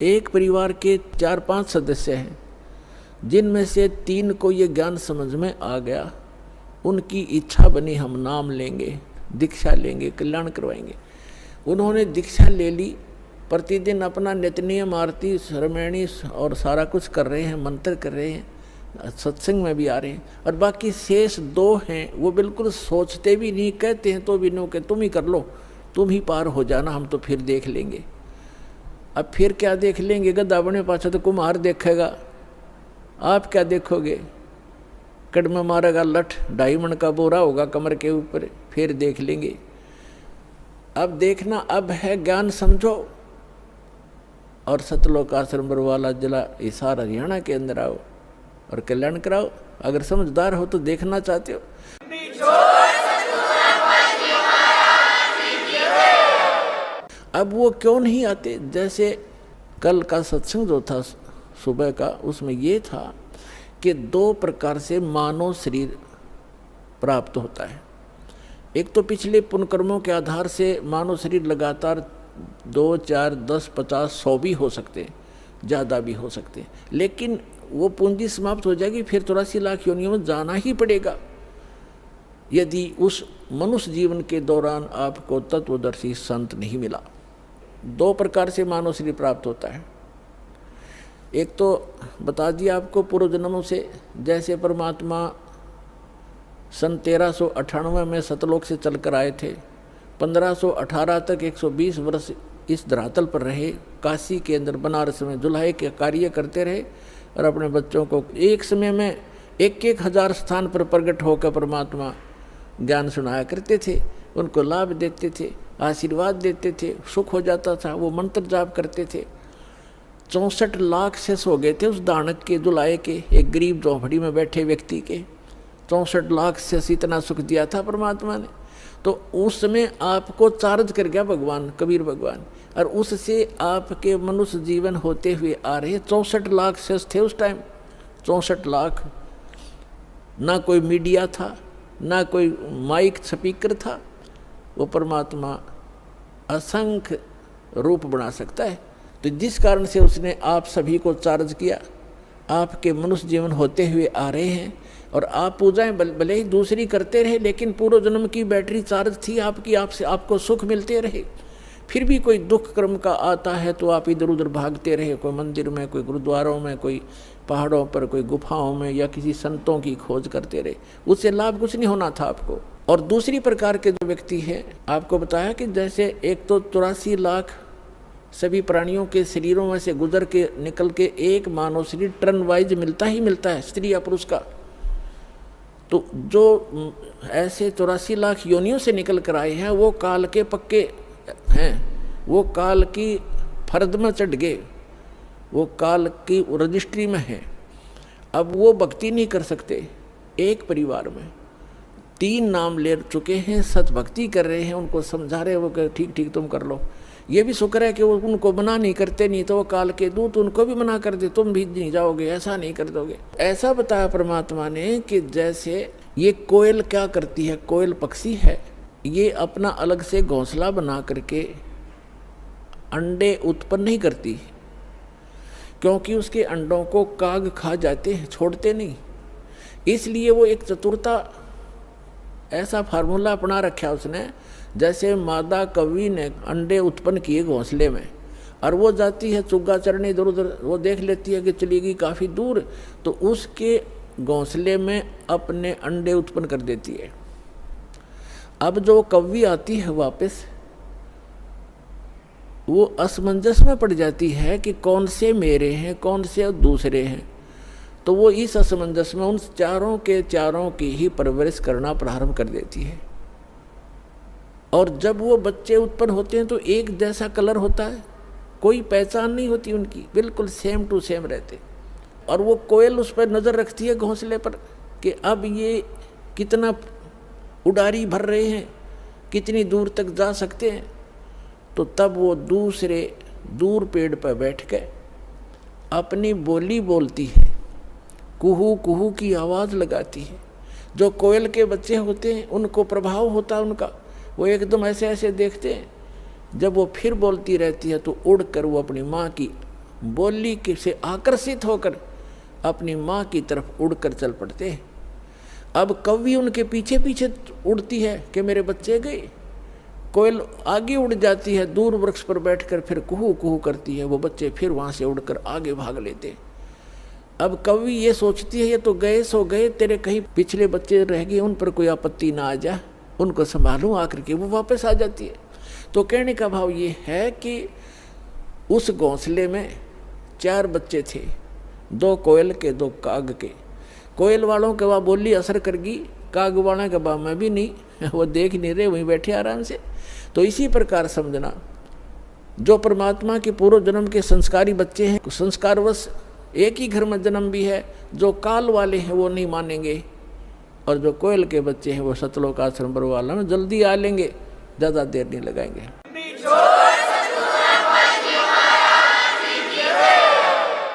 एक परिवार के 4-5 सदस्य हैं, जिनमें से 3 को ये ज्ञान समझ में आ गया। उनकी इच्छा बनी हम नाम लेंगे, दीक्षा लेंगे, कल्याण करवाएंगे। उन्होंने दीक्षा ले ली, प्रतिदिन अपना नित्यनियम आरती श्रमणी और सारा कुछ कर रहे हैं, मंत्र कर रहे हैं, सत्संग में भी आ रहे हैं। और बाकी शेष 2 हैं, वो बिल्कुल सोचते भी नहीं, कहते हैं तो भी नो के तुम ही कर लो, तुम ही पार हो जाना, हम तो फिर देख लेंगे। अब फिर क्या देख लेंगे? गधा बने पाछा तो कुम्हार देखेगा, आप क्या देखोगे? कड़म मारेगा लठ, 2.5 मन का बोरा होगा कमर के ऊपर, फिर देख लेंगे। अब देखना अब है, ज्ञान समझो और सतलोक आश्रम बरवाला जिला हिसार हरियाणा के अंदर आओ और कल्याण कराओ। अगर समझदार हो तो देखना चाहते हो। अब वो क्यों नहीं आते? जैसे कल का सत्संग जो था सुबह का, उसमें ये था कि 2 प्रकार से मानव शरीर प्राप्त होता है। एक तो पिछले पुण्यकर्मों के आधार से मानव शरीर लगातार 2, 4, 10, 50, 100 भी हो सकते हैं, ज़्यादा भी हो सकते हैं, लेकिन वो पूंजी समाप्त हो जाएगी, फिर 83 लाख योनियों में जाना ही पड़ेगा यदि उस मनुष्य जीवन के दौरान आपको तत्वदर्शी संत नहीं मिला। 2 प्रकार से मानव शरीर प्राप्त होता है। एक तो बता दिया आपको पूर्व जन्मों से, जैसे परमात्मा सन 1398 में सतलोक से चलकर आए थे, 1518 तक 120 वर्ष इस धरातल पर रहे, काशी के अंदर बनारस में जुल्हे के कार्य करते रहे और अपने बच्चों को एक समय में 1-1 हज़ार स्थान पर प्रकट होकर परमात्मा ज्ञान सुनाया करते थे, उनको लाभ देते थे, आशीर्वाद देते थे, सुख हो जाता था। वो मंत्र जाप करते थे। 64 लाख शेष हो गए थे उस दानक के, दुलाए के, एक गरीब झोंपड़ी में बैठे व्यक्ति के 64 लाख शेष। इतना सुख दिया था परमात्मा ने। तो उस समय आपको चार्ज कर गया भगवान, कबीर भगवान, और उससे आपके मनुष्य जीवन होते हुए आ रहे 64 लाख शेष थे उस टाइम। 64 लाख। ना कोई मीडिया था, ना कोई माइक स्पीकर था। वो परमात्मा असंख्य रूप बना सकता है। तो जिस कारण से उसने आप सभी को चार्ज किया, आपके मनुष्य जीवन होते हुए आ रहे हैं और आप पूजाएं भले ही दूसरी करते रहे, लेकिन पूर्व जन्म की बैटरी चार्ज थी आपकी, आपसे आपको सुख मिलते रहे। फिर भी कोई दुख कर्म का आता है तो आप इधर उधर भागते रहे, कोई मंदिर में, कोई गुरुद्वारों में, कोई पहाड़ों पर, कोई गुफाओं में, या किसी संतों की खोज करते रहे। उससे लाभ कुछ नहीं होना था आपको। और दूसरी प्रकार के जो व्यक्ति हैं, आपको बताया कि जैसे एक तो 84 लाख सभी प्राणियों के शरीरों में से गुजर के निकल के एक मानव शरीर टर्न वाइज मिलता ही मिलता है, स्त्री या पुरुष का। तो जो ऐसे 84 लाख योनियों से निकल कर आए हैं, वो काल के पक्के हैं, वो काल की फर्द में चढ़ गए, वो काल की रजिस्ट्री में है। अब वो भक्ति नहीं कर सकते। एक परिवार में 3 नाम ले चुके हैं, सत भक्ति कर रहे हैं, उनको समझा रहे, वो कह ठीक ठीक तुम कर लो। ये भी शुक्र है कि वो उनको मना नहीं करते, नहीं तो वो काल के दूत उनको भी मना कर दे, तुम भी नहीं जाओगे, ऐसा नहीं कर दोगे। ऐसा बताया परमात्मा ने कि जैसे ये कोयल क्या करती है, कोयल पक्षी है, ये अपना अलग से घोंसला बना करके अंडे उत्पन्न नहीं करती, क्योंकि उसके अंडों को काग खा जाते हैं, छोड़ते नहीं। इसलिए वो एक चतुरता, ऐसा फार्मूला अपना रखा उसने, जैसे मादा कौवी ने अंडे उत्पन्न किए घोंसले में, और वो जाती है चुग्गा चरने इधर उधर, वो देख लेती है कि चलेगी काफ़ी दूर, तो उसके घोंसले में अपने अंडे उत्पन्न कर देती है। अब जो कौवी आती है वापस, वो असमंजस में पड़ जाती है कि कौन से मेरे हैं, कौन से दूसरे हैं। तो वो इस असमंजस में उन चारों के चारों की ही परवरिश करना प्रारंभ कर देती है। और जब वो बच्चे उत्पन्न होते हैं तो एक जैसा कलर होता है, कोई पहचान नहीं होती उनकी, बिल्कुल सेम टू सेम रहते। और वो कोयल उस पर नज़र रखती है घोंसले पर कि अब ये कितना उड़ारी भर रहे हैं, कितनी दूर तक जा सकते हैं। तो तब वो दूसरे दूर पेड़ पर बैठ के अपनी बोली बोलती है, कुहू कुहू की आवाज़ लगाती है। जो कोयल के बच्चे होते हैं उनको प्रभाव होता है उनका, वो एकदम ऐसे ऐसे देखते हैं। जब वो फिर बोलती रहती है तो उड़कर वो अपनी माँ की बोली से आकर्षित होकर अपनी माँ की तरफ उड़कर चल पड़ते हैं। अब कौवी उनके पीछे पीछे उड़ती है कि मेरे बच्चे गए, कोयल आगे उड़ जाती है, दूर वृक्ष पर बैठकर फिर कुहू कुहू करती है, वो बच्चे फिर वहाँ से उड़कर आगे भाग लेते। अब कौवी ये सोचती है ये तो गए सो गए, तेरे कहीं पिछले बच्चे रह गए, उन पर कोई आपत्ति ना आ जाए, उनको संभालूं, आकर के वो वापस आ जाती है। तो कहने का भाव ये है कि उस घोंसले में 4 बच्चे थे, 2 कोयल के 2 काग के। कोयल वालों के वहाँ बोली असर कर गई, काग वालों के वहाँ में भी नहीं, वो देख नहीं रहे, वहीं बैठे आराम से। तो इसी प्रकार समझना, जो परमात्मा के पूर्व जन्म के संस्कारी बच्चे हैं, संस्कारवश एक ही घर में जन्म भी है, जो काल वाले हैं वो नहीं मानेंगे, और जो कोयल के बच्चे हैं वो सतलोक आश्रम पर वाला में जल्दी आ लेंगे, ज़्यादा देर नहीं लगाएंगे।